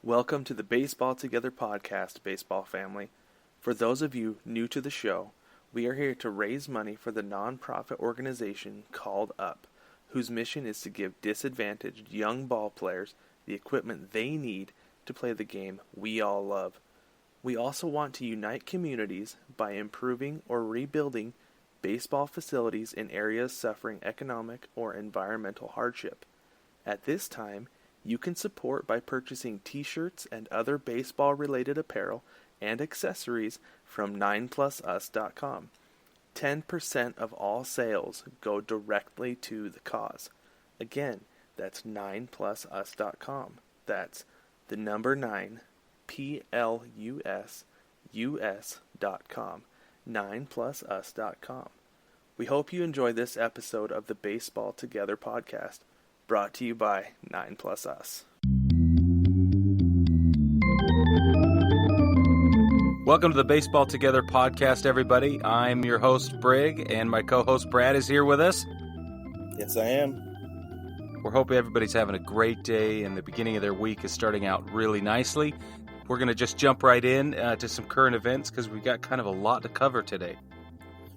Welcome to the Baseball Together podcast, baseball family. For those of you new to the show, we are here to raise money for the nonprofit organization called UP, whose mission is to give disadvantaged young ball players the equipment they need to play the game we all love. We also want to unite communities by improving or rebuilding baseball facilities in areas suffering economic or environmental hardship. At this time, you can support by purchasing t-shirts and other baseball-related apparel and accessories from 9plusus.com. 10% of all sales go directly to the cause. Again, that's 9plusus.com. That's the number 9, PLUS.com. 9plusus.com. We hope you enjoy this episode of the Baseball Together podcast, brought to you by 9plusus. Welcome to the Baseball Together podcast, everybody. I'm your host, Brig, and my co-host, Brad, is here with us. Yes, I am. We're hoping everybody's having a great day, and the beginning of their week is starting out really nicely. We're going to just jump right in to some current events because we've got kind of a lot to cover today.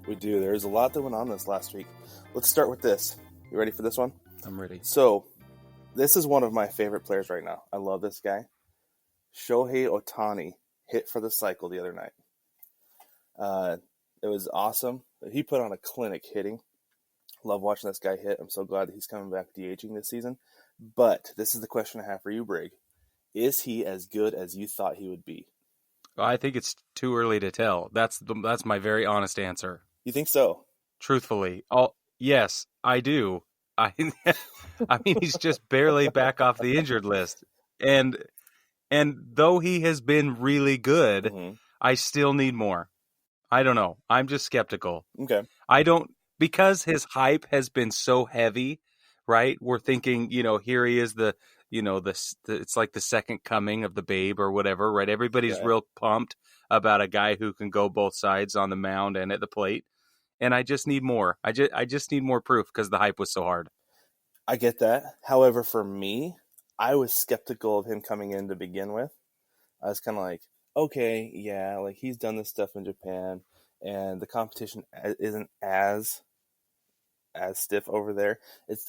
We do. There's a lot that went on this last week. Let's start with this. You ready for this one? I'm ready. So, this is one of my favorite players right now. I love this guy. Shohei Ohtani hit for the cycle the other night. It was awesome. He put on a clinic hitting. Love watching this guy hit. I'm so glad that he's coming back DHing this season. But this is the question I have for you, Brig. Is he as good as you thought he would be? I think it's too early to tell. That's my very honest answer. You think so? Truthfully. Yes, I do. I mean, he's just barely back off the injured list. And though he has been really good, I still need more. I don't know. I'm just skeptical. Okay. Because his hype has been so heavy, right? We're thinking, here he is, it's like the second coming of the Babe or whatever, right? Everybody's real pumped about a guy who can go both sides on the mound and at the plate. And I just need more. I just need more proof because the hype was so hard. I get that. However, for me, I was skeptical of him coming in to begin with. I was kind of like, okay, yeah, like he's done this stuff in Japan, and the competition isn't as stiff over there.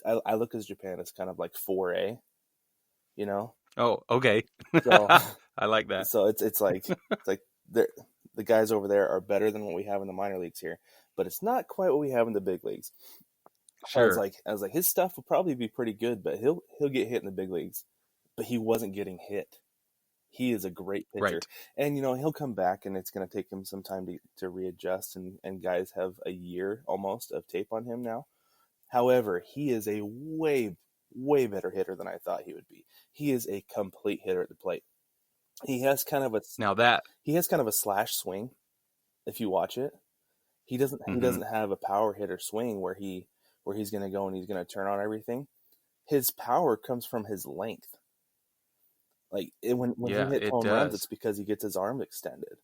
I look at Japan as kind of like 4A, Oh, okay. So I like that. So it's like the guys over there are better than what we have in the minor leagues here, but it's not quite what we have in the big leagues. Sure. I was like, his stuff will probably be pretty good, but he'll get hit in the big leagues. But he wasn't getting hit. He is a great pitcher. Right. And, he'll come back, and it's going to take him some time to readjust, and guys have a year almost of tape on him now. However, he is a way, way better hitter than I thought he would be. He is a complete hitter at the plate. He has kind of a slash swing. If you watch it, he doesn't have a power hitter swing where he's going to go and he's going to turn on everything. His power comes from his length. Like when he hits home runs, it's because he gets his arm extended.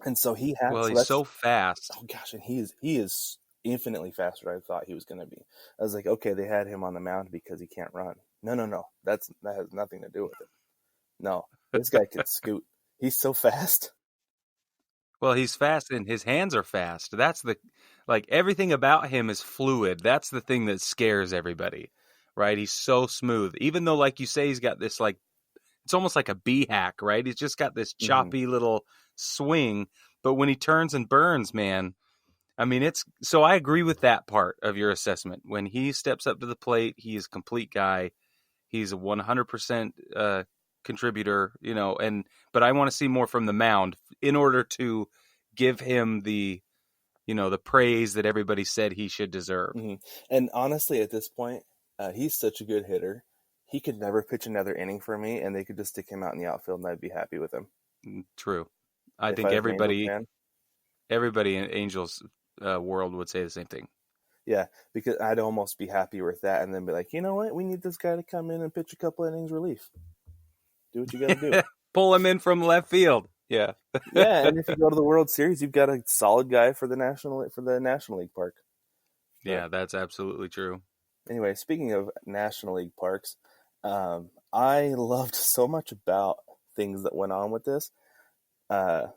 And so he has. Well, he's so fast. Oh gosh, and he is infinitely faster than I thought he was going to be. I was like, okay, they had him on the mound because he can't run. No. That has nothing to do with it. No, this guy can scoot. He's so fast. Well, he's fast and his hands are fast. That's everything about him is fluid. That's the thing that scares everybody, right? He's so smooth. Even though, like you say, he's got this it's almost like a B-hack, right? He's just got this choppy little swing. But when he turns and burns, man, I mean, so I agree with that part of your assessment. When he steps up to the plate, he is a complete guy. He's a 100% contributor, but I want to see more from the mound in order to give him the praise that everybody said he should deserve. And honestly, at this point, he's such a good hitter. He could never pitch another inning for me, and they could just stick him out in the outfield, and I'd be happy with him. True. I think everybody in Angels world would say the same thing. Yeah, because I'd almost be happy with that and then be like, you know what? We need this guy to come in and pitch a couple innings relief. Do what you got to do. Pull him in from left field. Yeah. Yeah, and if you go to the World Series, you've got a solid guy for the National League park. Yeah, that's absolutely true. Anyway, speaking of National League parks, I loved so much about things that went on with this.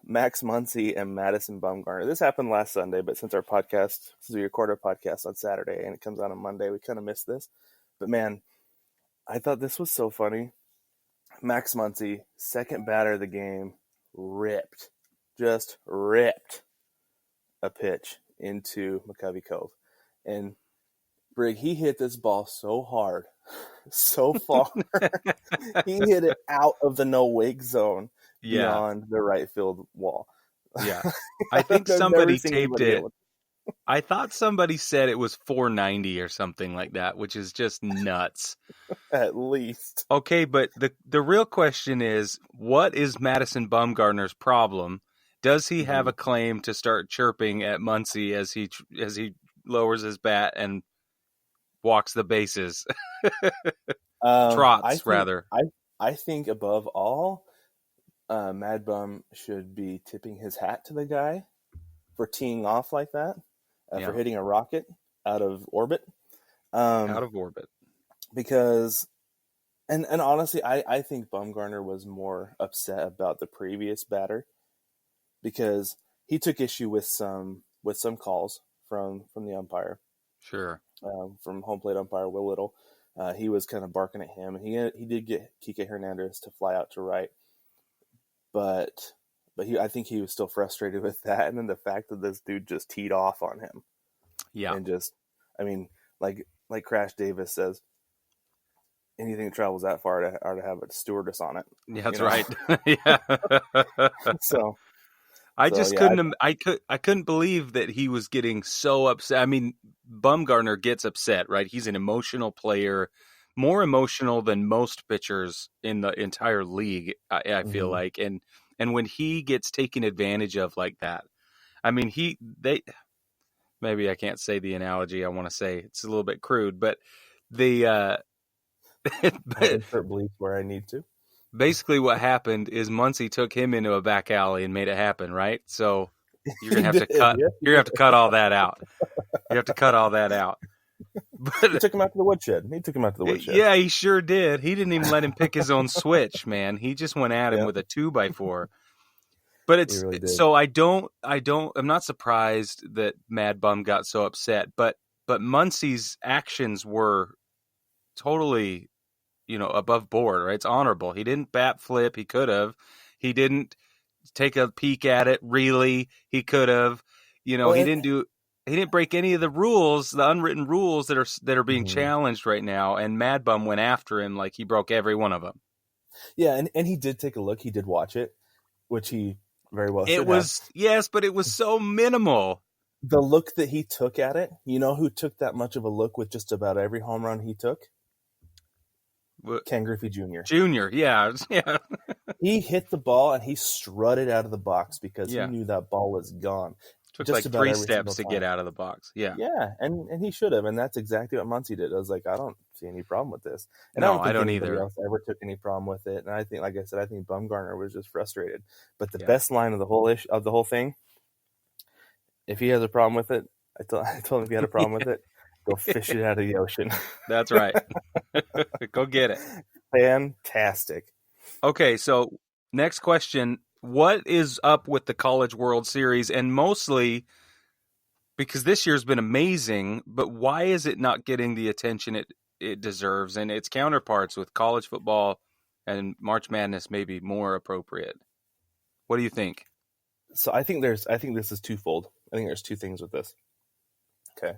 Max Muncy and Madison Bumgarner. This happened last Sunday, but since we record our podcast on Saturday and it comes out on Monday, we kind of missed this. But man, I thought this was so funny. Max Muncy, second batter of the game, just ripped a pitch into McCovey Cove. And Brig, he hit this ball so hard, so far. He hit it out of the no-wake zone beyond the right field wall. Yeah. I think somebody taped it. I thought somebody said it was 490 or something like that, which is just nuts. At least. Okay, but the real question is, what is Madison Bumgarner's problem? Does he have a claim to start chirping at Muncy as he lowers his bat and walks the bases? Rather. I think above all, Mad Bum should be tipping his hat to the guy for teeing off like that, for hitting a rocket out of orbit. Because, and honestly, I think Bumgarner was more upset about the previous batter because he took issue with some calls from the umpire. Sure. From home plate umpire Will Little. He was kind of barking at him, and he did get Kike Hernandez to fly out to right. But I think he was still frustrated with that, and then the fact that this dude just teed off on him. Yeah. And just, I mean, like Crash Davis says, anything that travels that far ought to have a stewardess on it. Yeah, that's right. Yeah. So I couldn't believe that he was getting so upset. I mean, Bumgarner gets upset, right? He's an emotional player, more emotional than most pitchers in the entire league, I feel like. And when he gets taken advantage of like that, I mean, maybe I can't say the analogy I want to say. It's a little bit crude, but I'll insert bleep where I need to. Basically what happened is Muncy took him into a back alley and made it happen, right? So you're going to have to cut. You're going to have to cut all that out. You have to cut all that out. But he took him out to the woodshed. Yeah, he sure did. He didn't even let him pick his own switch, man. He just went at him with a 2x4. But it's really so I'm not surprised that Mad Bum got so upset, but Muncy's actions were totally, above board, right? It's honorable. He didn't bat flip. He could have. He didn't take a peek at it. Really, he could have. He didn't break any of the rules, the unwritten rules that are being challenged right now. And Mad Bum went after him like he broke every one of them. Yeah, and he did take a look. He did watch it, which he very well should have. Yes, but it was so minimal. The look that he took at it, you know who took that much of a look with just about every home run he took? Ken Griffey Jr. Yeah. He hit the ball and he strutted out of the box because he knew that ball was gone. Took just like 3 steps to get out of the box. Yeah. Yeah, and he should have, and that's exactly what Muncy did. I was like, I don't see any problem with this. And no, I don't think anybody either. else ever took any problem with it. And I think, like I said, I think Bumgarner was just frustrated. But the best line of the whole thing, if he has a problem with it, I told him if he had a problem with it, go fish it out of the ocean. That's right. Go get it. Fantastic. Okay, so next question. What is up with the College World Series? And mostly because this year's been amazing, but why is it not getting the attention it deserves? And its counterparts with college football and March Madness may be more appropriate. What do you think? So I think this is twofold. I think there's two things with this. Okay.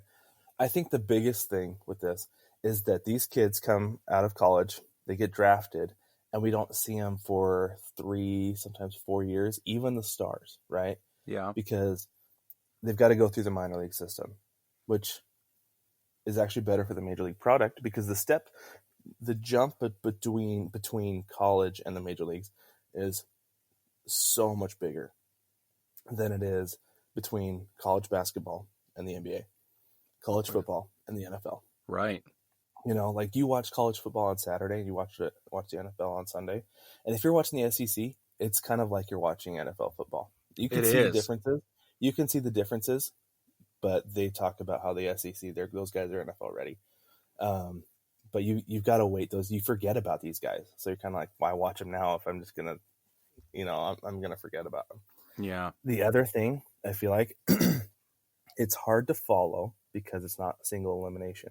I think the biggest thing with this is that these kids come out of college, they get drafted, and we don't see them for 3, sometimes 4 years, even the stars, right? Yeah. Because they've got to go through the minor league system, which is actually better for the major league product because the jump between college and the major leagues is so much bigger than it is between college basketball and the NBA, college football and the NFL. Right. Like you watch college football on Saturday and you watch the NFL on Sunday. And if you're watching the SEC, it's kind of like you're watching NFL football. You can see the differences. You can see the differences, but they talk about how the SEC, those guys are NFL ready. but you've got to wait those. You forget about these guys, so you're kind of like, why watch them now if I'm just gonna, I'm gonna forget about them. Yeah. The other thing I feel like it's hard to follow because it's not single elimination.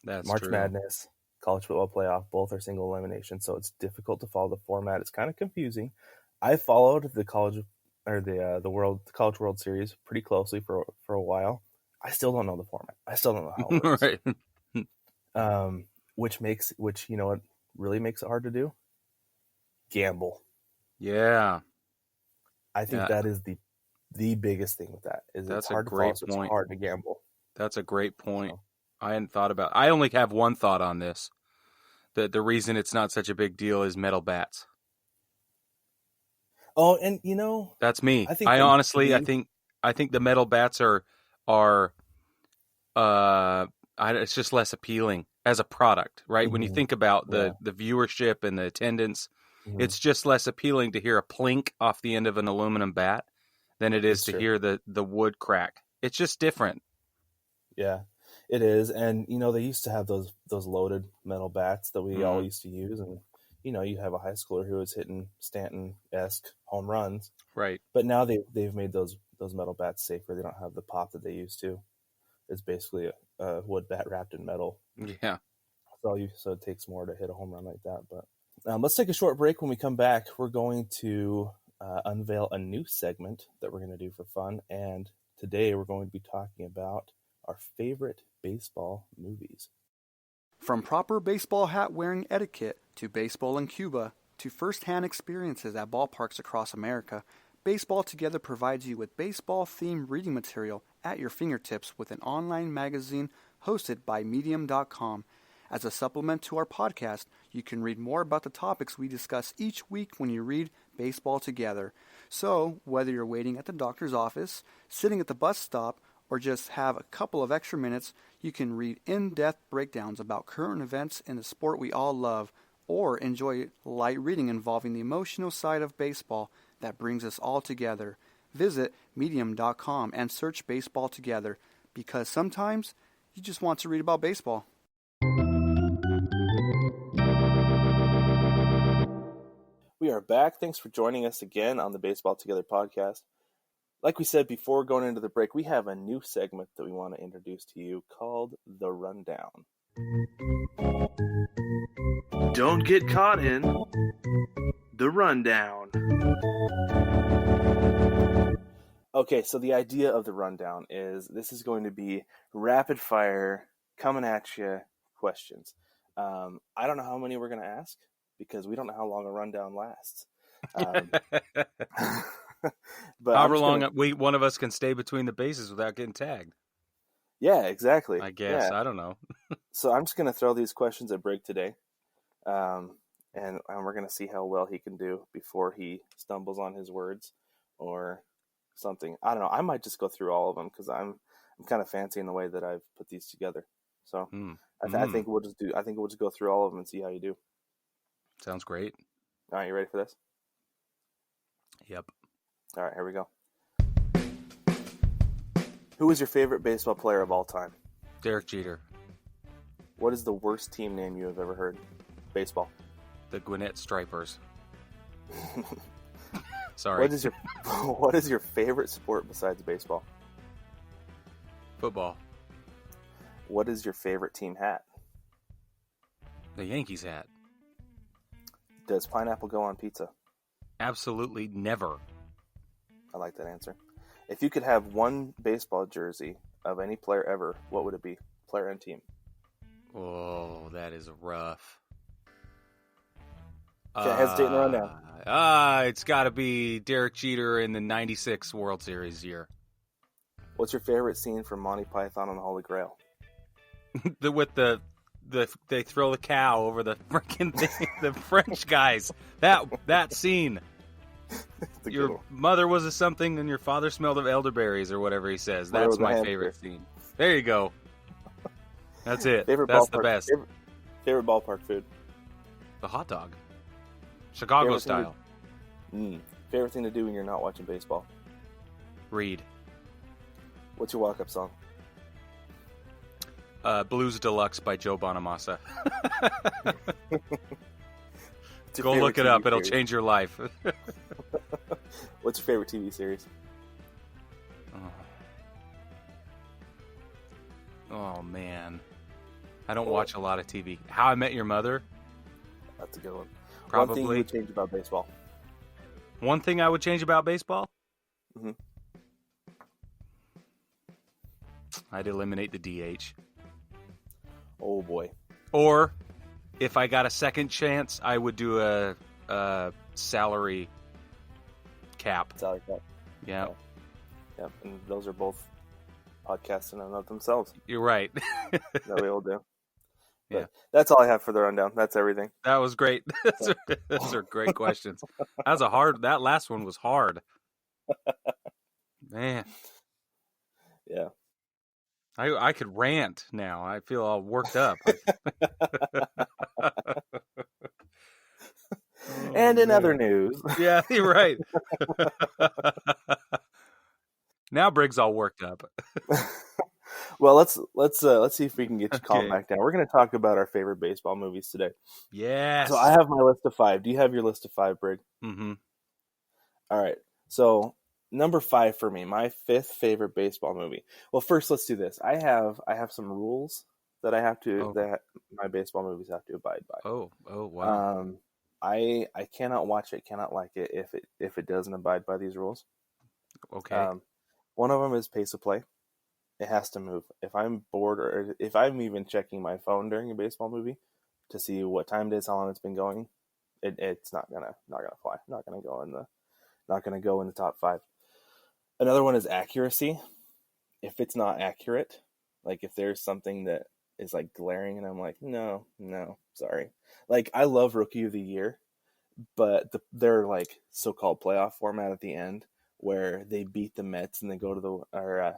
That's March true. Madness, college football playoff, both are single elimination, so it's difficult to follow the format. It's kind of confusing. I followed the college World Series pretty closely for a while. I still don't know the format. I still don't know how it works. Right. Which you know what really makes it hard to do? Gamble. Yeah. I think that is the biggest thing with that. Is That's it's hard a to follow, great so point. it's hard to gamble. That's a great point. I hadn't thought about. I only have one thought on this. The reason it's not such a big deal is metal bats. Oh, and that's me. I think I think the metal bats are it's just less appealing as a product, right? Mm-hmm. When you think about the viewership and the attendance, it's just less appealing to hear a plink off the end of an aluminum bat than it is to hear the wood crack. It's just different. Yeah, it is. And they used to have those loaded metal bats that we all used to use, and you have a high schooler who was hitting Stanton-esque home runs. Right. But now they've made those metal bats safer. They don't have the pop that they used to. It's basically a wood bat wrapped in metal. Yeah. So it takes more to hit a home run like that. But let's take a short break. When we come back, we're going to unveil a new segment that we're going to do for fun. And today we're going to be talking about our favorite baseball movies. From proper baseball hat wearing etiquette to baseball in Cuba to first-hand experiences at ballparks across America, Baseball Together provides you with baseball-themed reading material at your fingertips with an online magazine hosted by Medium.com. As a supplement to our podcast, you can read more about the topics we discuss each week when you read Baseball Together. So, whether you're waiting at the doctor's office, sitting at the bus stop, or just have a couple of extra minutes, you can read in-depth breakdowns about current events in the sport we all love, or enjoy light reading involving the emotional side of baseball that brings us all together. Visit Medium.com and search Baseball Together, because sometimes you just want to read about baseball. We are back. Thanks for joining us again on the Baseball Together podcast. Like we said before going into the break, we have a new segment that we want to introduce to you called The Rundown. Don't get caught in The Rundown. Okay, so the idea of The Rundown is this is going to be rapid fire, coming at you questions. I don't know how many we're going to ask because we don't know how long a rundown lasts. But however long one of us can stay between the bases without getting tagged. Yeah, exactly. I guess. Yeah. I don't know. So I'm just going to throw these questions at Brig today. And we're going to see how well he can do before he stumbles on his words or something. I don't know. I might just go through all of them because I'm kind of fancy in the way that I've put these together. So I think we'll just go through all of them and see how you do. Sounds great. All right, you ready for this? Yep. All right, here we go. Who is your favorite baseball player of all time? Derek Jeter. What is the worst team name you have ever heard? Baseball. The Gwinnett Stripers. Sorry. What is your favorite sport besides baseball? Football. What is your favorite team hat? The Yankees hat. Does pineapple go on pizza? Absolutely never. I like that answer. If you could have one baseball jersey of any player ever, what would it be? Player and team. Oh, that is rough. Can't hesitate in the rundown. It's got to be Derek Jeter in the '96 World Series year. What's your favorite scene from Monty Python and the Holy Grail? They throw the cow over the freaking thing, the French guys. That scene. Your mother was a something and your father smelled of elderberries or whatever he says. That's my favorite scene. There you go. That's it. That's the best. Favorite ballpark food? The hot dog. Chicago style. Favorite thing to do when you're not watching baseball? Read. What's your walk-up song? Blues Deluxe by Joe Bonamassa. Go favorite look it TV up. It'll series? change your life. What's your favorite TV series? Oh, man. I don't watch a lot of TV. How I Met Your Mother? That's a good one. Probably. One thing you would change about baseball? One thing I would change about baseball? Mhm. I'd eliminate the DH. Oh, boy. Or, if I got a second chance, I would do a salary cap. Salary cap. Yeah. Yeah, and those are both podcasts in and of themselves You're right. that we all do. But Yeah. that's all I have for the rundown. That's everything. That was great. Those are great questions. That last one was hard. Man. Yeah. I could rant now. I feel all worked up. And in other news. Yeah, you're right. Now Brig's all worked up. Well, let's see if we can get you calm Okay. back down. We're going to talk about our favorite baseball movies today. Yes. So I have my list of 5. Do you have your list of 5, Brig? Mm-hmm. All right. So number 5 for me, my 5th favorite baseball movie. Well, first let's do this. I have some rules that I have to that my baseball movies have to abide by. Oh wow. I cannot watch it, cannot like it if it doesn't abide by these rules. Okay. One of them is pace of play. It has to move. If I'm bored or if I'm even checking my phone during a baseball movie to see what time it is, how long it's been going, it's not gonna fly. Not gonna go in the top 5. Another one is accuracy. If it's not accurate, like if there's something that is like glaring and I'm like, no, sorry. Like I love Rookie of the Year, but their like so-called playoff format at the end where they beat the Mets and they go to the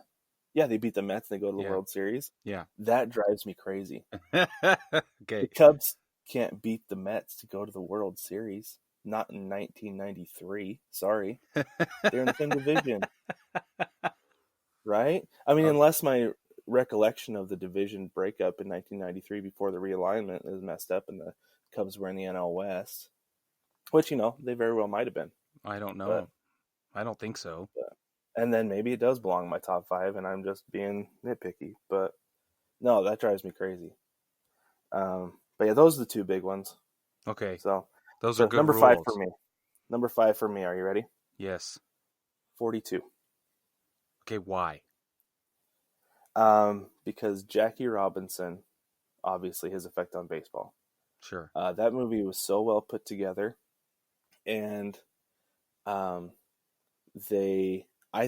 they beat the Mets and they go to the World Series. Yeah. That drives me crazy. Okay. The Cubs can't beat the Mets to go to the World Series. Not in 1993. Sorry. They're in the same division. Right? I mean, unless my recollection of the division breakup in 1993 before the realignment is messed up and the Cubs were in the NL West, which, they very well might have been. I don't know. I don't think so. And then maybe it does belong in my top 5 and I'm just being nitpicky. But no, that drives me crazy. But yeah, those are the 2 big ones. Okay. So those are good number rules. 5 for me. Number 5 for me. Are you ready? Yes. 42. Okay, why? Because Jackie Robinson, obviously his effect on baseball. Sure. That movie was so well put together, and I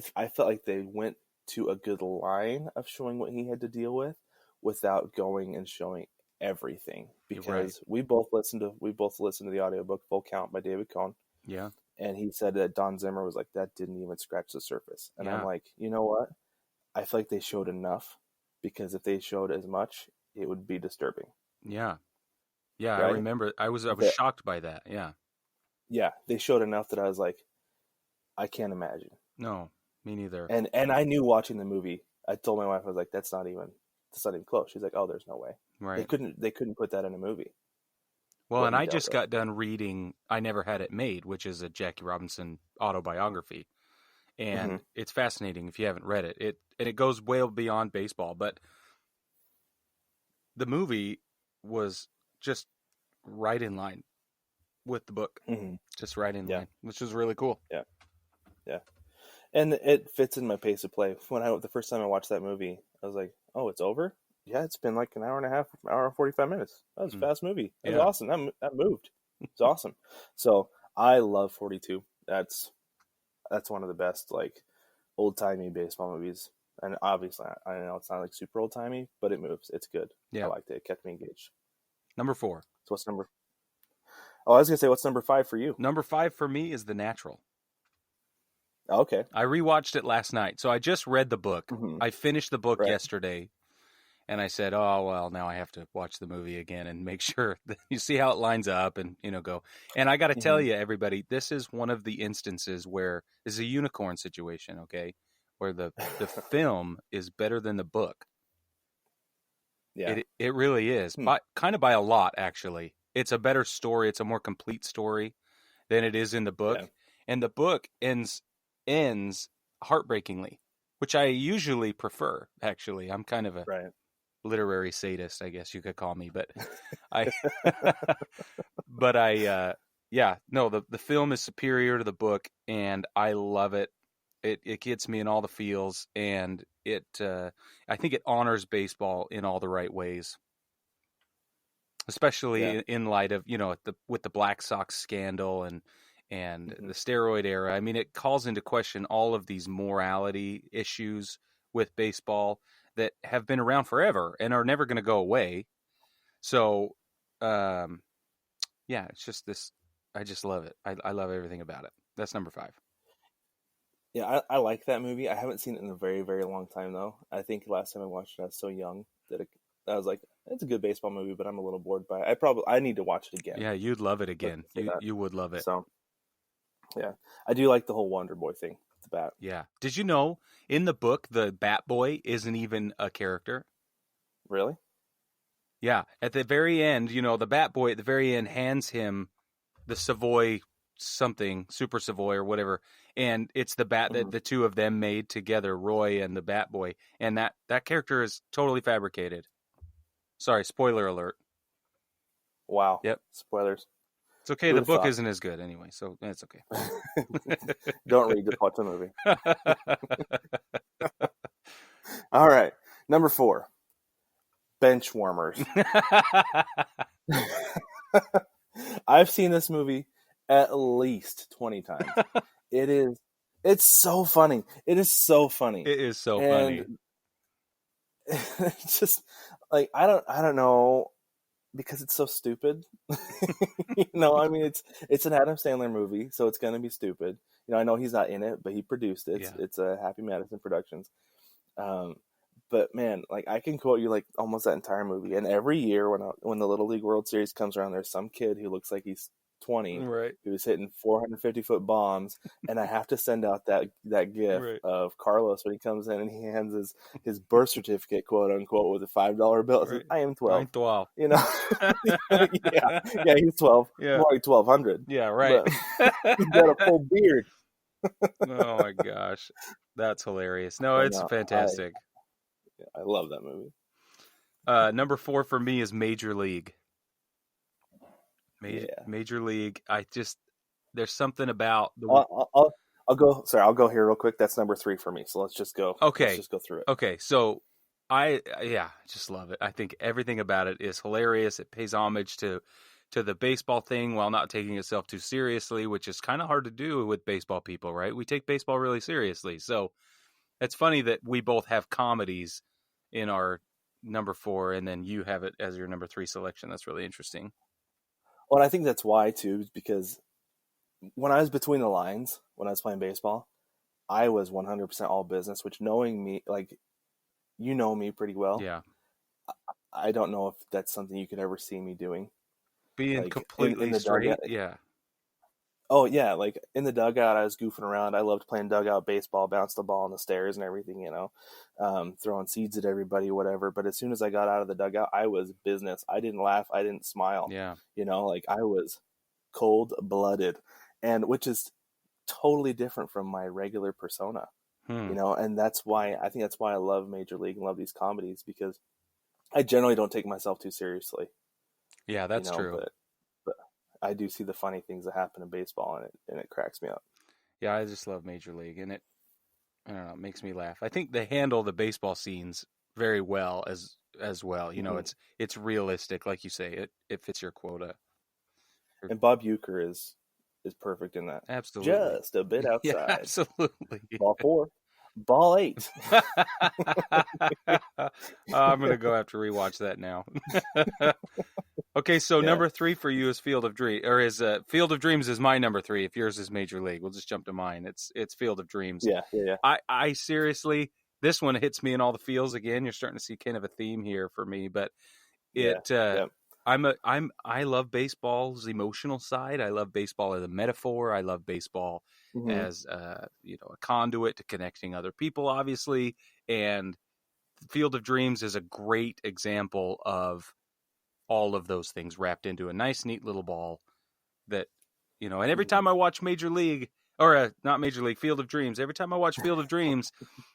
felt like they went to a good line of showing what he had to deal with without going and showing everything. Because we both listened to the audiobook Full Count by David Cohn. Yeah. And he said that Don Zimmer was like, that didn't even scratch the surface. And Yeah. I'm like, you know what? I feel like they showed enough, because if they showed as much, it would be disturbing. Yeah. Yeah, Right? I remember. I was shocked by that. Yeah. Yeah, they showed enough that I was like, I can't imagine. No, me neither. And I knew watching the movie. I told my wife, I was like, that's not even close. She's like, oh, there's no way. Right. They couldn't put that in a movie. Well, what and he I dealt just with. got done reading I Never Had It Made, which is a Jackie Robinson autobiography. And it's fascinating if you haven't read it. It goes way beyond baseball, but the movie was just right in line with the book. Just right in line, which is really cool. Yeah. And it fits in my pace of play. The first time I watched that movie, I was like, oh, it's over? Yeah, it's been like an hour and a half, hour and 45 minutes. That was a fast movie. That was awesome. That moved. It's awesome. So I love 42. That's one of the best, like, old-timey baseball movies. And obviously, I know it's not like super old-timey, but it moves. It's good. Yeah. I liked it. It kept me engaged. Number 4. So what's number... Oh, I was going to say, what's number 5 for you? Number 5 for me is The Natural. Oh, okay. I rewatched it last night. So I just read the book. I finished the book yesterday. And I said, oh, well, now I have to watch the movie again and make sure that you see how it lines up and, go. And I got to tell you, everybody, this is one of the instances where this is a unicorn situation, okay, where the film is better than the book. Yeah. It really is, but kind of by a lot, actually. It's a better story. It's a more complete story than it is in the book. Yeah. And the book ends heartbreakingly, which I usually prefer, actually. I'm kind of a Right. literary sadist, I guess you could call me, but the film is superior to the book, and I love it. It gets me in all the feels, and I think it honors baseball in all the right ways, especially in light of, with the Black Sox scandal and the steroid era. I mean, it calls into question all of these morality issues with baseball that have been around forever and are never going to go away. So, it's just this. I just love it. I love everything about it. That's number 5. Yeah, I like that movie. I haven't seen it in a very, very long time, though. I think last time I watched it, I was so young that I was like, it's a good baseball movie, but I'm a little bored by it. I need to watch it again. Yeah, you'd love it again. You would love it. So, yeah. I do like the whole Wonder Boy thing, the bat. Yeah. Did you know, in the book, the Bat Boy isn't even a character? Really? Yeah. At the very end, the Bat Boy at the very end hands him the Savoy something, Super Savoy or whatever, and it's the bat that the two of them made together, Roy and the Bat Boy, and that character is totally fabricated. Sorry, spoiler alert. Wow. Yep. Spoilers. It's okay. The book isn't as good anyway, so it's okay. Don't read, just watch the movie. All right. Number 4. Bench warmers. I've seen this movie at least 20 times. It's so funny. It is so funny. It is so funny. It's just like, I don't know, because it's so stupid. I mean, it's an Adam Sandler movie, so it's going to be stupid. I know he's not in it, but he produced it. It's a Happy Madison Productions. But man, like, I can quote you like almost that entire movie. And every year when the Little League World Series comes around, there's some kid who looks like he's 20, right, who's hitting 450-foot bombs, and I have to send out that gif of Carlos when he comes in and he hands his birth certificate, quote unquote, with a $5 bill. It says, I am 12. I'm 12. Yeah, he's 12. Yeah, more like 1200. Yeah, right. He's got a full beard. Oh my gosh, that's hilarious. No, it's fantastic. I love that movie. Number 4 for me is Major League. Major League. There's something about the. I'll go here real quick. That's number 3 for me. So let's just go. Okay. Let's just go through it. Okay. So I just love it. I think everything about it is hilarious. It pays homage to the baseball thing while not taking itself too seriously, which is kind of hard to do with baseball people, right? We take baseball really seriously. So it's funny that we both have comedies in our number 4, and then you have it as your number 3 selection. That's really interesting. Well, I think that's why too, because when I was between the lines, when I was playing baseball, I was 100% all business, which, knowing me, like, you know me pretty well. Yeah. I don't know if that's something you could ever see me doing. Being like, completely in straight. Dugout. Yeah. Oh, yeah. Like, in the dugout, I was goofing around. I loved playing dugout baseball, bounce the ball on the stairs and everything, throwing seeds at everybody, whatever. But as soon as I got out of the dugout, I was business. I didn't laugh. I didn't smile. Yeah. Like, I was cold-blooded, and which is totally different from my regular persona, and that's why I love Major League and love these comedies, because I generally don't take myself too seriously. Yeah, that's true. But I do see the funny things that happen in baseball, and it cracks me up. Yeah, I just love Major League, and it makes me laugh. I think they handle the baseball scenes very well as well. It's realistic, like you say. It fits your quota. And Bob Uecker is perfect in that. Absolutely. Just a bit outside. Yeah, absolutely. Ball 4. Ball 8. I'm going to go have to rewatch that now. Okay, so number 3 for you is Field of Dreams, or is Field of Dreams is my number 3. If yours is Major League, we'll just jump to mine. It's Field of Dreams. Yeah. I seriously, this one hits me in all the feels again. You're starting to see kind of a theme here for me, but I love baseball's emotional side. I love baseball as a metaphor. I love baseball as a conduit to connecting other people, obviously. And Field of Dreams is a great example of all of those things wrapped into a nice, neat little ball that, and every time I watch not Major League, Field of Dreams, every time I watch Field of Dreams,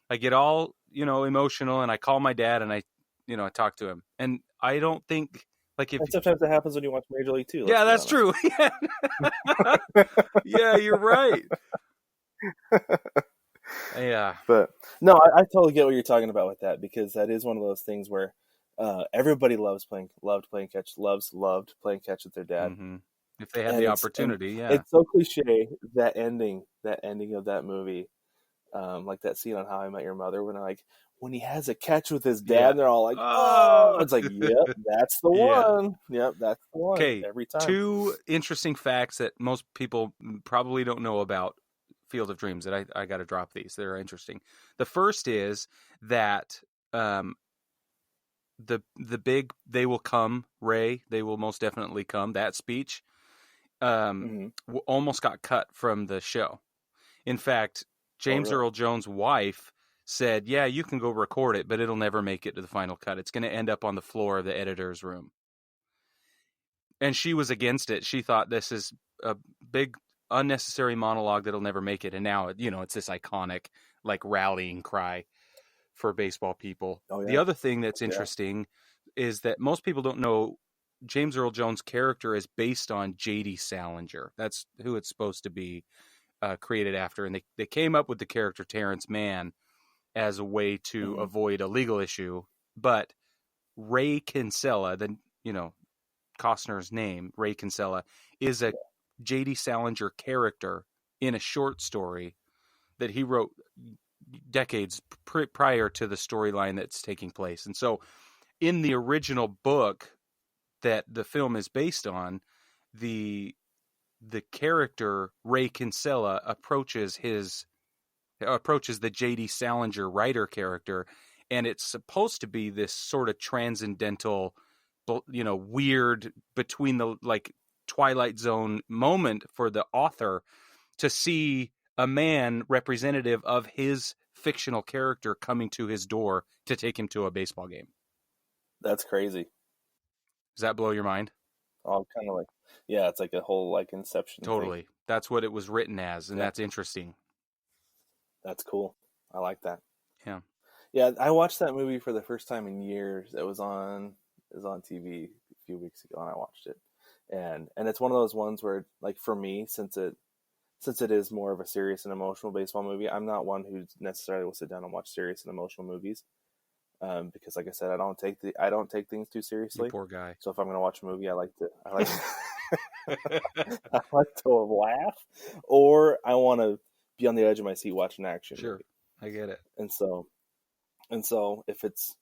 I get all, emotional, and I call my dad and I talk to him. And I don't think, like, if... And sometimes it happens when you watch Major League too. Yeah, that's true. Yeah, you're right. Yeah. But no, I totally get what you're talking about with that, because that is one of those things where everybody loved playing catch with their dad. Mm-hmm. If they had the opportunity, yeah. It's so cliche, that ending of that movie, like that scene on How I Met Your Mother, when he has a catch with his dad, and they're all like, oh, it's like, yep, that's the one. Yep, that's the one. Okay, every time. 2 interesting facts that most people probably don't know about Field of Dreams that I got to drop these. They're interesting. The first is that the big "They will come, Ray, they will most definitely come," that speech almost got cut from the show. In fact, James Earl Jones' wife said, yeah, you can go record it, but it'll never make it to the final cut. It's going to end up on the floor of the editor's room. And she was against it. She thought this is a big, unnecessary monologue that'll never make it. And now, it's this iconic, like, rallying cry for baseball people. Oh, yeah. The other thing that's interesting is that most people don't know James Earl Jones' character is based on J.D. Salinger. That's who it's supposed to be created after. And they came up with the character Terrence Mann as a way to avoid a legal issue. But Ray Kinsella, Costner's name, Ray Kinsella, is a J.D. Salinger character in a short story that he wrote decades prior to the storyline that's taking place. And so in the original book that the film is based on, the character Ray Kinsella approaches the J.D. Salinger writer character, and it's supposed to be this sort of transcendental, weird, between the, like, Twilight Zone moment for the author to see a man representative of his fictional character coming to his door to take him to a baseball game. That's crazy. Does that blow your mind? Oh, kind of like, yeah, it's like a whole, like, Inception Totally. thing. That's what it was written as, and that's interesting. That's cool. I like that. Yeah. Yeah, I watched that movie for the first time in years. It was on TV a few weeks ago, and I watched it. And it's one of those ones where, like, for me, since it is more of a serious and emotional baseball movie, I'm not one who necessarily will sit down and watch serious and emotional movies. Because, like I said, I don't take things too seriously. You poor guy. So if I'm going to watch a movie, I like to I like to laugh, or I want to be on the edge of my seat watching action. Sure, movie. I get it. And so if it's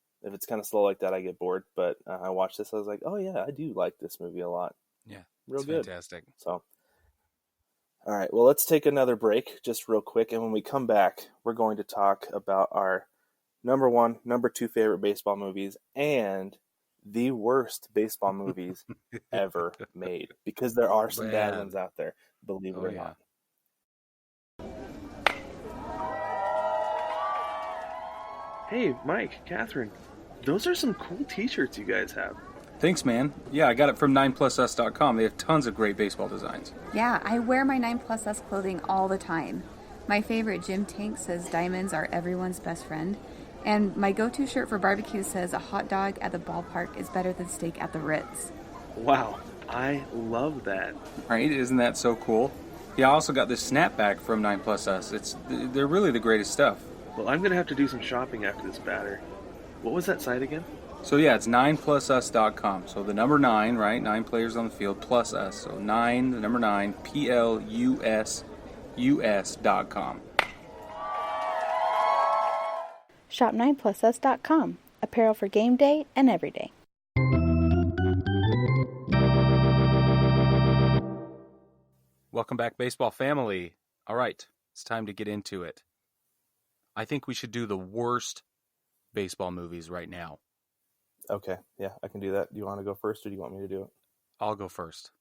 kind of slow like that, I get bored. But I watched this, I was like, oh yeah, I do like this movie a lot. Yeah, real good, fantastic. So, all right, well, let's take another break, just real quick, and when we come back, we're going to talk about our number 1, number 2 favorite baseball movies and the worst baseball movies ever made, because there are some bad ones out there, believe it or not. Hey, Mike, Catherine, those are some cool t-shirts you guys have. Thanks, man. Yeah, I got it from 9plusus.com. They have tons of great baseball designs. Yeah, I wear my 9plusus clothing all the time. My favorite gym tank says diamonds are everyone's best friend. And my go-to shirt for barbecue says a hot dog at the ballpark is better than steak at the Ritz. Wow, I love that. Right? Isn't that so cool? Yeah, I also got this snapback from 9plusus. They're really the greatest stuff. Well, I'm going to have to do some shopping after this batter. What was that site again? So yeah, it's 9plusus.com. So the number 9, right? 9 players on the field plus us. So 9, the number 9, PLUSUS.com. Shop 9plusus.com. Apparel for game day and every day. Welcome back, baseball family. All right, it's time to get into it. I think we should do the worst baseball movies right now. Okay, yeah, I can do that. Do you want to go first, or do you want me to do it? I'll go first,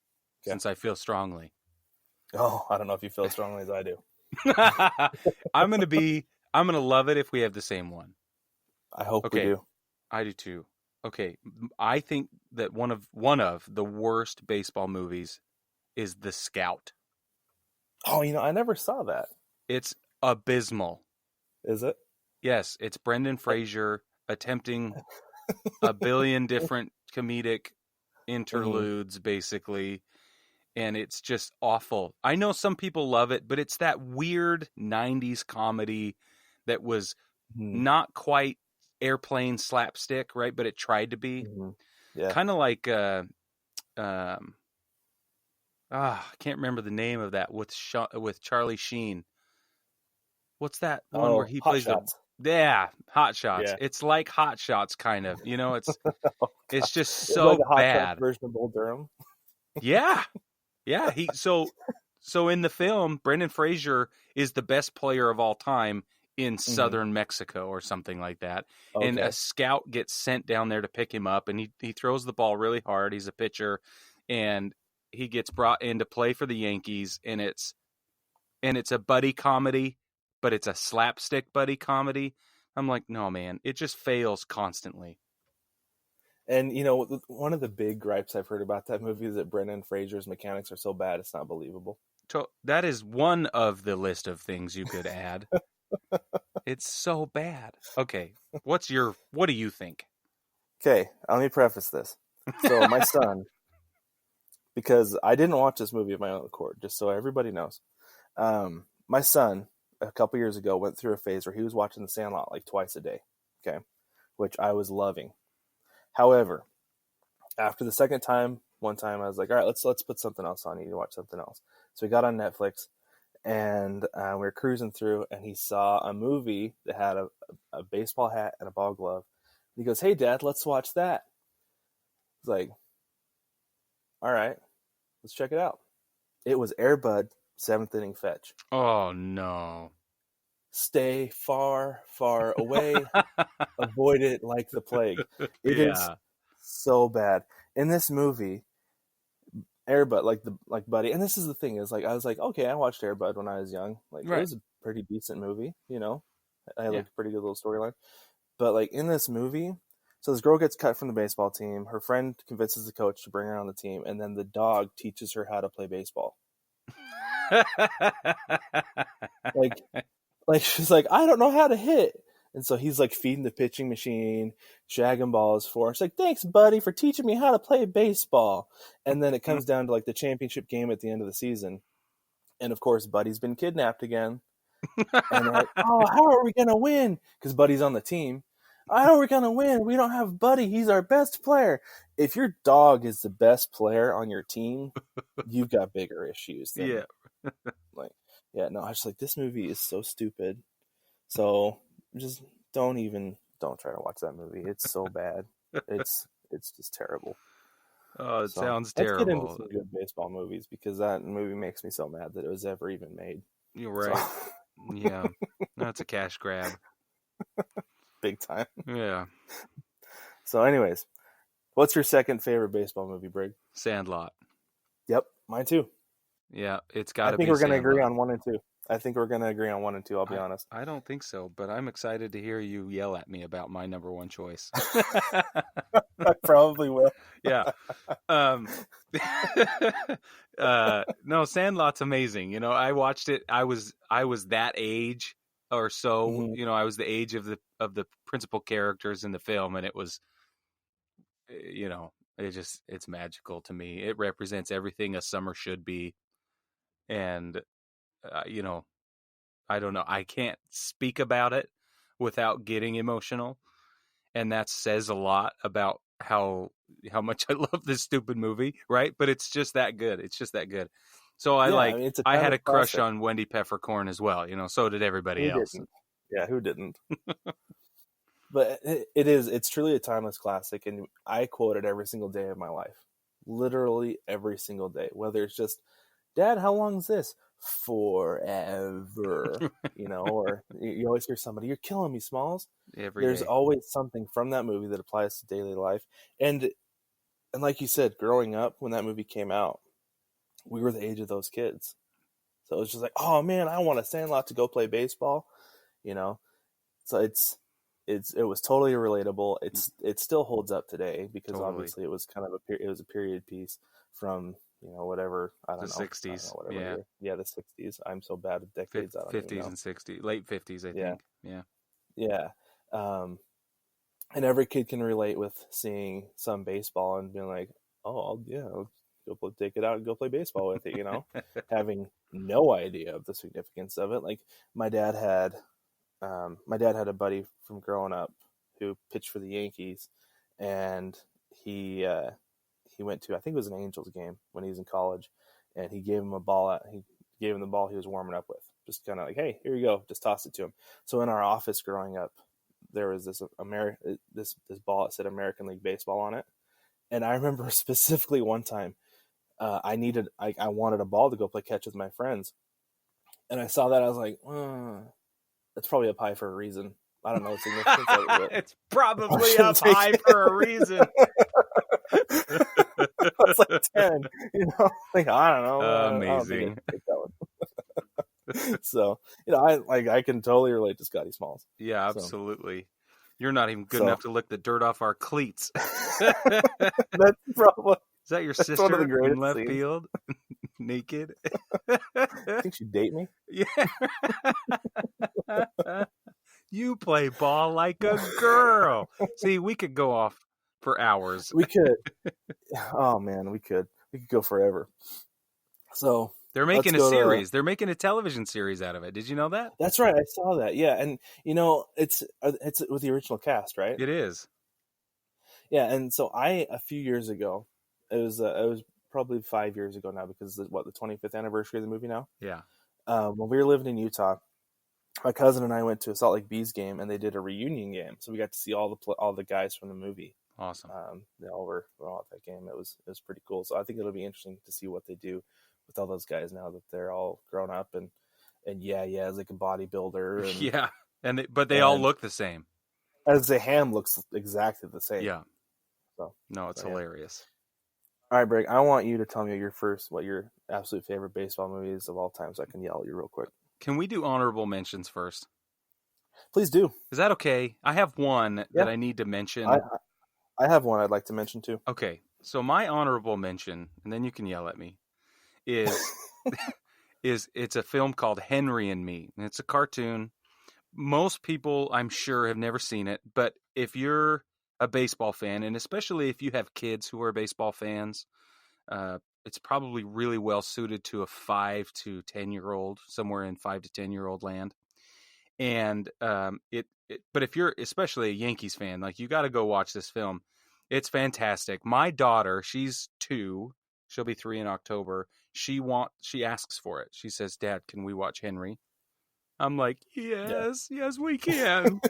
since I feel strongly. Oh, I don't know if you feel as strongly as I do. I'm gonna love it if we have the same one. I hope we Okay. do. I do too. Okay, I think that one of the worst baseball movies is The Scout. Oh, I never saw that. It's abysmal. Is it? Yes, it's Brendan Fraser attempting a billion different comedic interludes, basically, and it's just awful. I know some people love it, but it's that weird 90s comedy that was Mm-hmm. not quite airplane slapstick, right? But it tried to be. Mm-hmm. Yeah. Kind of like I can't remember the name of that with Charlie Sheen. What's that one where he Hot plays Shots. Hot Shots. Yeah. It's like Hot Shots, kind of. It's just It's so like a Hot bad. Shots version of Bull Durham. Yeah. So in the film, Brendan Fraser is the best player of all time in southern Mexico or something like that. Okay. And a scout gets sent down there to pick him up, and he throws the ball really hard. He's a pitcher, and he gets brought in to play for the Yankees, and it's a buddy comedy, but it's a slapstick buddy comedy. I'm like, no, man, it just fails constantly. And, one of the big gripes I've heard about that movie is that Brendan Fraser's mechanics are so bad, it's not believable. So that is one of the list of things you could add. It's so bad. Okay, what do you think? Okay, let me preface this. So my son, because I didn't watch this movie of my own accord, just so everybody knows. My son, a couple years ago, went through a phase where he was watching The Sandlot like twice a day, okay, which I was loving. However, after the second time, one time I was like, all right, let's put something else on. You need to watch something else. So we got on Netflix, and we were cruising through, and he saw a movie that had a baseball hat and a ball glove. And he goes, hey, Dad, let's watch that. I was like, all right, let's check it out. It was Air Bud, 7th Inning Fetch. Oh, no. Stay far, far away. Avoid it like the plague. It is so bad. In this movie, Air Bud, like Buddy, and this is the thing, is like I was like, okay, I watched Air Bud when I was young. Like It was a pretty decent movie, I had like a pretty good little storyline. But like in this movie, so this girl gets cut from the baseball team. Her friend convinces the coach to bring her on the team, and then the dog teaches her how to play baseball. Like she's like, I don't know how to hit. And so he's like feeding the pitching machine, shagging balls for her. She's like, thanks, buddy, for teaching me how to play baseball. And then it comes down to like the championship game at the end of the season. And of course, Buddy's been kidnapped again. And they're like, oh, how are we going to win? Because Buddy's on the team. How are we going to win? We don't have Buddy. He's our best player. If your dog is the best player on your team, you've got bigger issues. I was just like, this movie is so stupid. So just don't try to watch that movie. It's so bad. It's just terrible. Oh, it sounds terrible. Let's get into some good baseball movies, because that movie makes me so mad that it was ever even made. You're right. So. Yeah, that's a cash grab. Big time. Yeah. So anyways, what's your second favorite baseball movie, Brig? Sandlot. Yep, mine too. Yeah, it's got to be. I think we're going to agree on 1 and 2. I'll be honest. I don't think so, but I'm excited to hear you yell at me about my number one choice. I probably will. Yeah. No, Sandlot's amazing. I watched it. I was that age or so. Mm-hmm. I was the age of the principal characters in the film, and it was, it's magical to me. It represents everything a summer should be, and I don't know. I can't speak about it without getting emotional, and that says a lot about how much I love this stupid movie, right? But it's just that good. So I had a crush on Wendy Peppercorn as well. So did everybody else. Didn't? Yeah, who didn't? But it's truly a timeless classic, and I quote it every single day of my life. Literally every single day. Whether it's just, Dad, how long is this? Forever. Or you always hear somebody, you're killing me, Smalls. There's always something from that movie that applies to daily life. And like you said, growing up when that movie came out, we were the age of those kids. So it was just like, oh man, I want a Sandlot to go play baseball. So it was totally relatable. It still holds up today because Totally. obviously it was kind of it was a period piece from whatever, I don't The know, 60s. I don't know, whatever Yeah. year. Yeah, the 60s. I'm so bad at decades. I don't even 50s know. and 60s, late 50s, I think. Yeah. Yeah. And every kid can relate with seeing some baseball and being like, oh, I'll go take it out and go play baseball with it, having no idea of the significance of it. Like my dad had a buddy from growing up who pitched for the Yankees, and he went to, I think it was an Angels game when he was in college, and he gave him the ball he was warming up with, just kind of like, hey, here you go, just tossed it to him. So in our office growing up, there was this ball that said American League Baseball on it, and I remember specifically one time I wanted a ball to go play catch with my friends, and I saw that, I was like, that's probably up high for a reason. I don't know the significance of it. It's probably up high for a reason. It's like 10, like, I don't know. Amazing. I don't think I that one. So, I can totally relate to Scotty Smalls. Yeah, absolutely. So, you're not even good enough to lick the dirt off our cleats. That's probably. Is that your sister in left field? Naked? I think she'd date me. Yeah. You play ball like a girl. See, we could go off for hours. We could. Oh man, we could. We could go forever. So they're making a series. They're making a television series out of it. Did you know that? That's right. I saw that. Yeah, and it's with the original cast, right? It is. Yeah, and so a few years ago, it was probably 5 years ago now, because the 25th anniversary of the movie now. Yeah. When we were living in Utah, my cousin and I went to a Salt Lake Bees game, and they did a reunion game, so we got to see all the guys from the movie. Awesome. They all were at that game. It was pretty cool. So I think it'll be interesting to see what they do with all those guys now that they're all grown up and as like a bodybuilder. And, yeah, but they all look the same. As the ham looks exactly the same. Yeah. So no, it's hilarious. All right, Brig, I want you to tell me what your absolute favorite baseball movies of all time, so I can yell at you real quick. Can we do honorable mentions first? Please do. Is that okay? I have one that I need to mention. I have one I'd like to mention too. Okay, so my honorable mention, and then you can yell at me, is it's a film called Henry and Me, and it's a cartoon. Most people, I'm sure, have never seen it, but if you're a baseball fan, and especially if you have kids who are baseball fans, it's probably really well suited to a 5 to 10-year-old, somewhere in 5 to 10-year-old land. And but if you're especially a Yankees fan, like, you got to go watch this film. It's fantastic. My daughter, she's 2, she'll be 3 in October. She asks for it. She says, "Dad, can we watch Henry?" I'm like, yes, we can.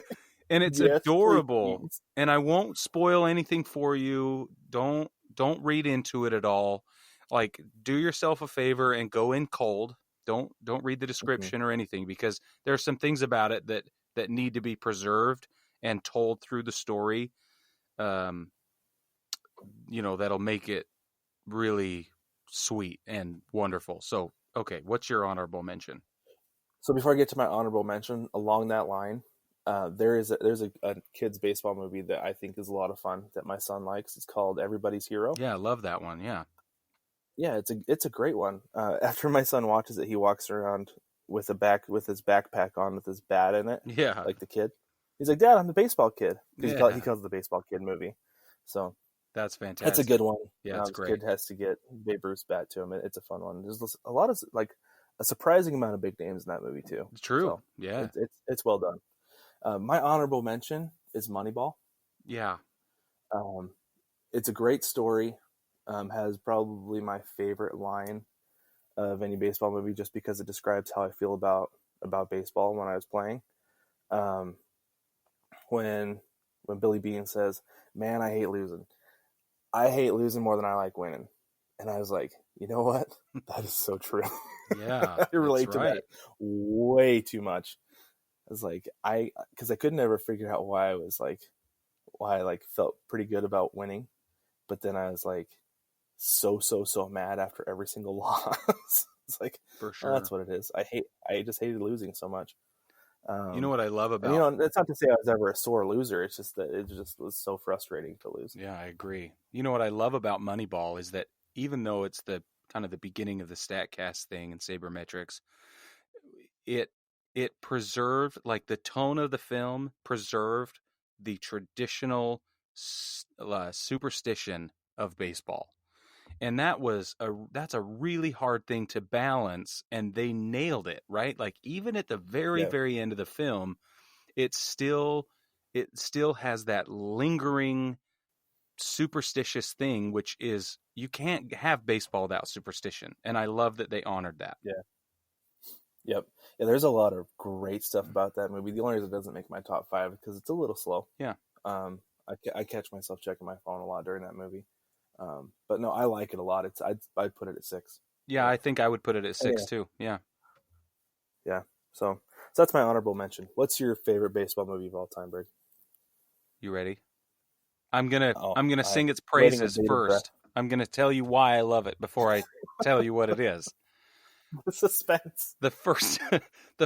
And it's adorable. Please. And I won't spoil anything for you. Don't read into it at all. Like, do yourself a favor and go in cold. Don't read the description or anything, because there's some things about it that need to be preserved and told through the story. That'll make it really sweet and wonderful. So, okay, what's your honorable mention? So before I get to my honorable mention, along that line, there's a kids baseball movie that I think is a lot of fun that my son likes. It's called Everybody's Hero. Yeah, I love that one. Yeah. Yeah, it's a great one. After my son watches it, he walks around with his backpack on with his bat in it. Yeah, like the kid. He's like, "Dad, I'm the baseball kid." He calls it the baseball kid movie. So that's fantastic. That's a good one. Yeah, it's great. Kid has to get Babe Ruth's bat to him. It's a fun one. There's a lot of a surprising amount of big names in that movie too. It's true. So yeah, it's well done. My honorable mention is Moneyball. Yeah. It's a great story. Has probably my favorite line of any baseball movie, just because it describes how I feel about baseball when I was playing. When Billy Beane says, "Man, I hate losing. I hate losing more than I like winning." And I was like, you know what? That is so true. Yeah. I relate to that way too much. I was like, because I could never figure out why I felt pretty good about winning. But then I was like, so mad after every single loss. It's like, for sure. that's what it is. I just hated losing so much. You know what I love And, about... that's not to say I was ever a sore loser. It's just that it just was so frustrating to lose. Yeah, I agree. You know what I love about Moneyball is that even though it's the kind of the beginning of the StatCast thing and sabermetrics, it preserved, like, the tone of the film preserved the traditional superstition of baseball. And that's a really hard thing to balance, and they nailed it, right? Like, even at the very, very end of the film, it still has that lingering superstitious thing, which is, you can't have baseball without superstition. And I love that they honored that. Yeah. Yep. Yeah, there's a lot of great stuff about that movie. The only reason it doesn't make my top 5 is because it's a little slow. Yeah. I catch myself checking my phone a lot during that movie. But no, I like it a lot. I'd put it at 6. Yeah, I think I would put it at 6 too. Yeah. Yeah. So that's my honorable mention. What's your favorite baseball movie of all time, Brig? You ready? I'm gonna sing its praises first. I'm gonna tell you why I love it before I tell you what it is. The suspense. The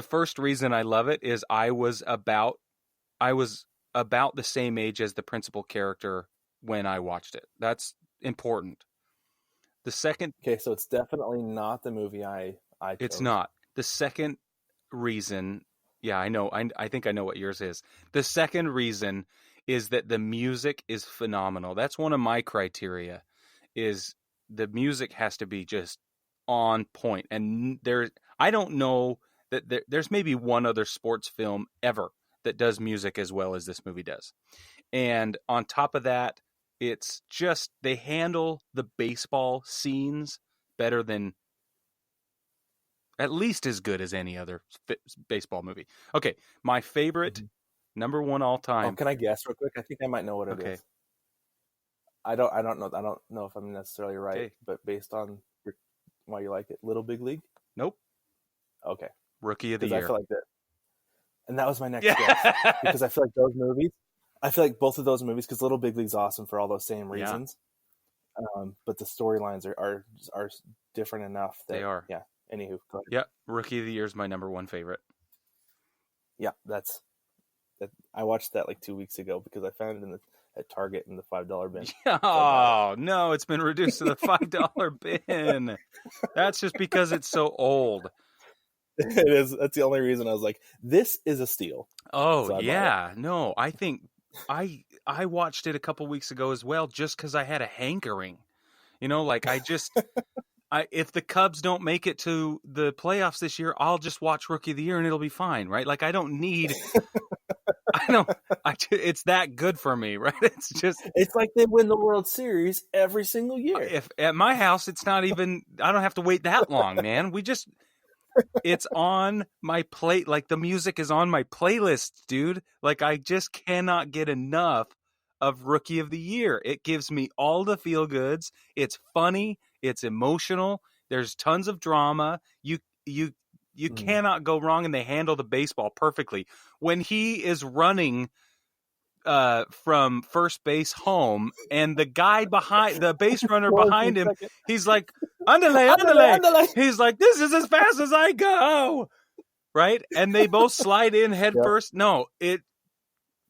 first reason I love it is I was about the same age as the principal character when I watched it. That's important. The second... Okay, so it's definitely not the movie I chose. It's not. The second reason... Yeah, I know. I think I know what yours is. The second reason is that the music is phenomenal. That's one of my criteria, is the music has to be just on point. And I don't know that there's maybe one other sports film ever that does music as well as this movie does. And on top of that, it's just, they handle the baseball scenes better than, at least as good as any other baseball movie. Okay, my favorite, number 1 all time. Oh, can I guess real quick? I think I might know what it is. I don't know. I don't know if I'm necessarily right, but based on why you like it, Little Big League? Nope. Okay. Rookie of the Year. I feel like that, and that was my next guess, because I feel like those movies. I feel like both of those movies, because Little Big League's awesome for all those same reasons, but the storylines are different enough. That, they are. Yeah. Anywho, go ahead. Yeah, Rookie of the Year is my number 1 favorite. Yeah, that. I watched that like 2 weeks ago because I found it at Target in the $5 bin. Oh, no, it's been reduced to the $5 bin. That's just because it's so old. It is. That's the only reason I was like, this is a steal. Oh, so yeah. No, I think I watched it a couple weeks ago as well, just because I had a hankering. Like, if the Cubs don't make it to the playoffs this year, I'll just watch Rookie of the Year and it'll be fine, right? Like, I don't need... it's that good for me, right? It's like they win the World Series every single year. If at my house, it's not even, I don't have to wait that long, man. It's on my plate. Like, the music is on my playlist, dude. Like, I just cannot get enough of Rookie of the Year. It gives me all the feel goods. It's funny. It's emotional. There's tons of drama. You cannot go wrong, and they handle the baseball perfectly. When he is running from first base home, and the guy behind, the base runner behind him, he's like, andale. He's like, this is as fast as I go. Right? And they both slide in head first. No,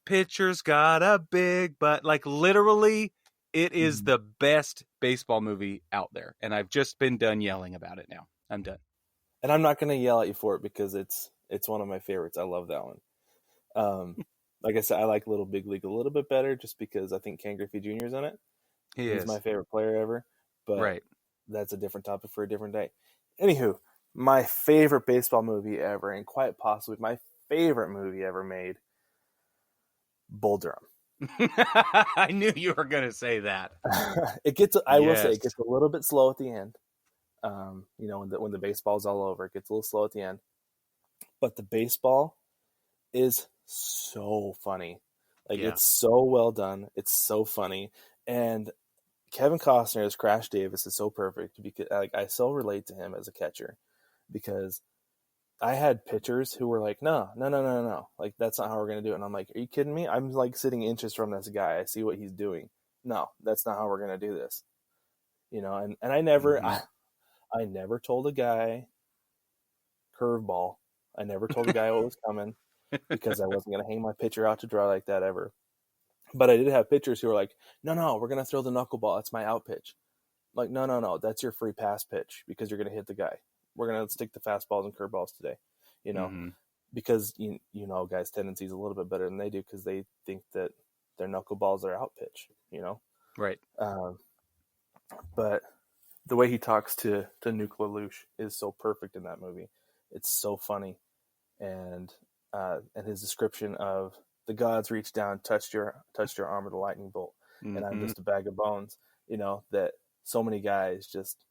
pitcher's got a big butt. Like, literally, it is the best baseball movie out there. And I've just been done yelling about it now. I'm done. And I'm not going to yell at you for it because it's one of my favorites. I love that one. Like I said, I like Little Big League a little bit better just because I think Ken Griffey Jr. is in it. He's my favorite player ever. But that's a different topic for a different day. Anywho, my favorite baseball movie ever, and quite possibly my favorite movie ever made, Bull Durham. I knew you were going to say that. I will say, it gets a little bit slow at the end. When the baseball's all over, it gets a little slow at the end. But the baseball is so funny. It's so well done. It's so funny. And Kevin Costner as Crash Davis is so perfect because I so relate to him as a catcher, because I had pitchers who were like, no. Like, that's not how we're going to do it. And I'm like, are you kidding me? I'm like sitting inches from this guy. I see what he's doing. No, that's not how we're going to do this. And I never, I never told a guy curveball. I never told a guy what was coming. because I wasn't going to hang my pitcher out to dry like that ever. But I did have pitchers who were like, no, we're going to throw the knuckleball. It's my out pitch. Like, no, that's your free pass pitch because you're going to hit the guy. We're going to stick to fastballs and curveballs today, because, guys' tendency is a little bit better than they do because they think that their knuckleballs are out pitch, Right. But the way he talks to Nuke LaLoosh is so perfect in that movie. It's so funny. And his description of the gods reached down, touched your arm with a lightning bolt, and I'm just a bag of bones, that so many guys just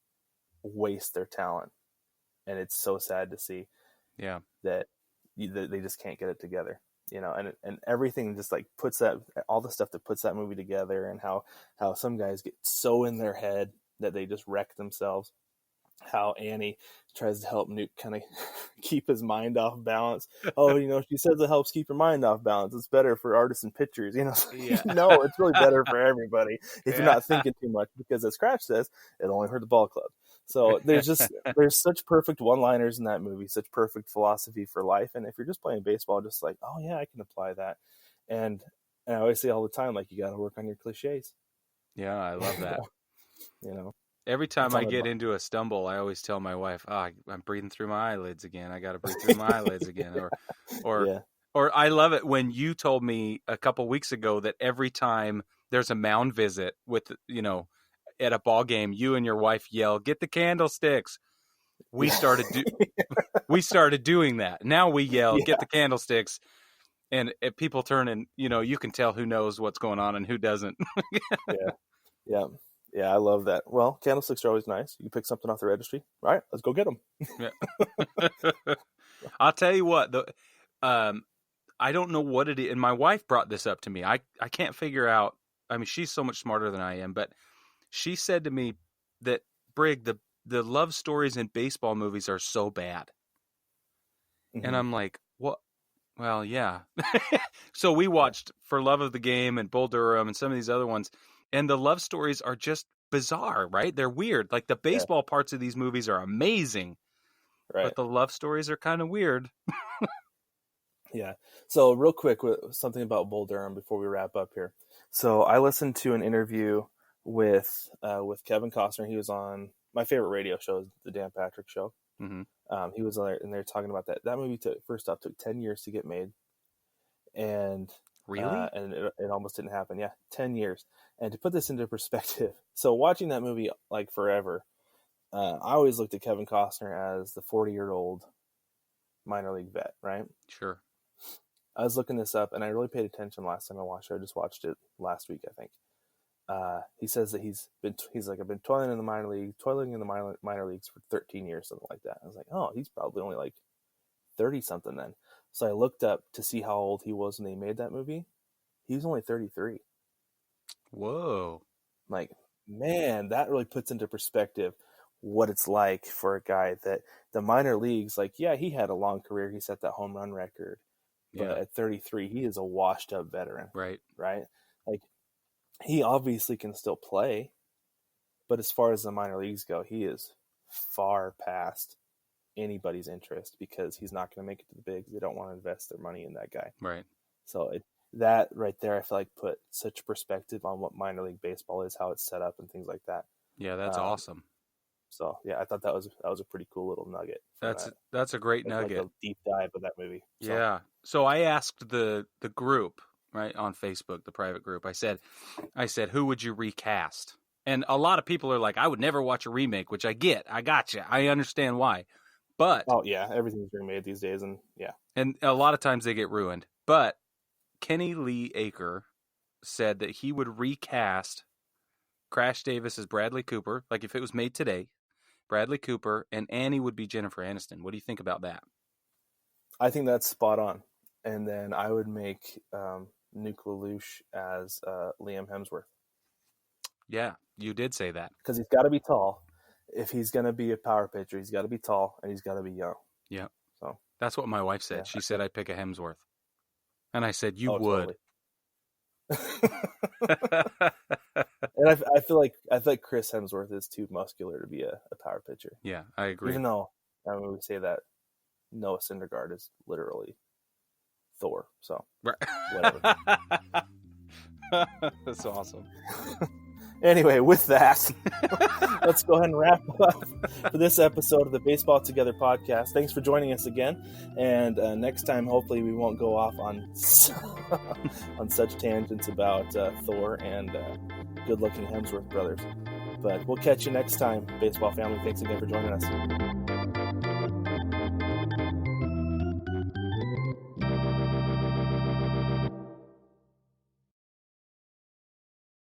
waste their talent. And it's so sad to see that they just can't get it together, and everything just like puts that, all the stuff that puts that movie together, and how some guys get so in their head that they just wreck themselves. How Annie tries to help Nuke kind of keep his mind off balance. Oh, she says it helps keep your mind off balance. It's better for artists and pitchers, No, it's really better for everybody if you're not thinking too much, because as Scratch says, it only hurt the ball club. So there's such perfect one-liners in that movie, such perfect philosophy for life. And if you're just playing baseball, just like, oh yeah, I can apply that. And I always say all the time, like, you got to work on your cliches. Yeah, I love that. Every time That's I get into a stumble, I always tell my wife, I'm breathing through my eyelids again. I got to breathe through my eyelids again. Or I love it when you told me a couple weeks ago that every time there's a mound visit with, at a ball game, you and your wife yell, "Get the candlesticks." We started doing that. Now we yell, "Get the candlesticks." And if people turn and, you can tell who knows what's going on and who doesn't. Yeah, I love that. Well, candlesticks are always nice. You can pick something off the registry. All right, let's go get them. Yeah. I'll tell you what, I don't know what it is. And my wife brought this up to me. I can't figure out. I mean, she's so much smarter than I am, but she said to me that, Brig, the love stories in baseball movies are so bad. Mm-hmm. And I'm like, what? Well, yeah. So we watched For Love of the Game and Bull Durham and some of these other ones. And the love stories are just bizarre, right? They're weird. Like the baseball parts of these movies are amazing, right? But the love stories are kind of weird. Yeah. So real quick, something about Bull Durham before we wrap up here. So I listened to an interview with Kevin Costner. He was on my favorite radio show, the Dan Patrick Show. Mm-hmm. He was there, and they're talking about that. That movie took 10 years to get made, and really, and it almost didn't happen. Yeah, 10 years. And to put this into perspective, so watching that movie like forever, I always looked at Kevin Costner as the 40-year-old minor league vet, right? Sure. I was looking this up, and I really paid attention last time I watched it. I just watched it last week, I think. He says that I've been toiling in the minor leagues for 13 years, something like that. I was like, oh, he's probably only like 30 something then. So I looked up to see how old he was when they made that movie. He was only 33. Whoa. Like, man, that really puts into perspective what it's like for a guy that the minor leagues, like, yeah, he had a long career. He set that home run record. But at 33, he is a washed up veteran. Right. Right? Like, he obviously can still play, but as far as the minor leagues go, he is far past anybody's interest because he's not going to make it to the bigs. They don't want to invest their money in that guy. Right. So that right there, I feel like put such perspective on what minor league baseball is, how it's set up and things like that. Yeah, that's awesome. So yeah, I thought that was a pretty cool little nugget. That's a great nugget. Like a deep dive of that movie. So. Yeah. So I asked the group, right, on Facebook, the private group. I said, who would you recast? And a lot of people are like, I would never watch a remake, which I get. I gotcha. I understand why. But oh yeah, everything's remade these days, and yeah. And a lot of times they get ruined. But Kenny Lee Aker said that he would recast Crash Davis as Bradley Cooper, like if it was made today, Bradley Cooper, and Annie would be Jennifer Aniston. What do you think about that? I think that's spot on. And then I would make Nuke LaLoosh as Liam Hemsworth. Yeah, you did say that. Because he's got to be tall. If he's going to be a power pitcher, he's got to be tall, and he's got to be young. Yeah. So that's what my wife said. Yeah, she said I'd pick a Hemsworth. And I said, you would. Totally. And I feel like Chris Hemsworth is too muscular to be a power pitcher. Yeah, I agree. Even though we say that Noah Syndergaard is literally Thor. So Right. whatever. That's awesome. Anyway, with that, let's go ahead and wrap up for this episode of the Baseball Together podcast. Thanks for joining us again. And next time, hopefully, we won't go off on on such tangents about Thor and good-looking Hemsworth brothers. But we'll catch you next time, baseball family. Thanks again for joining us.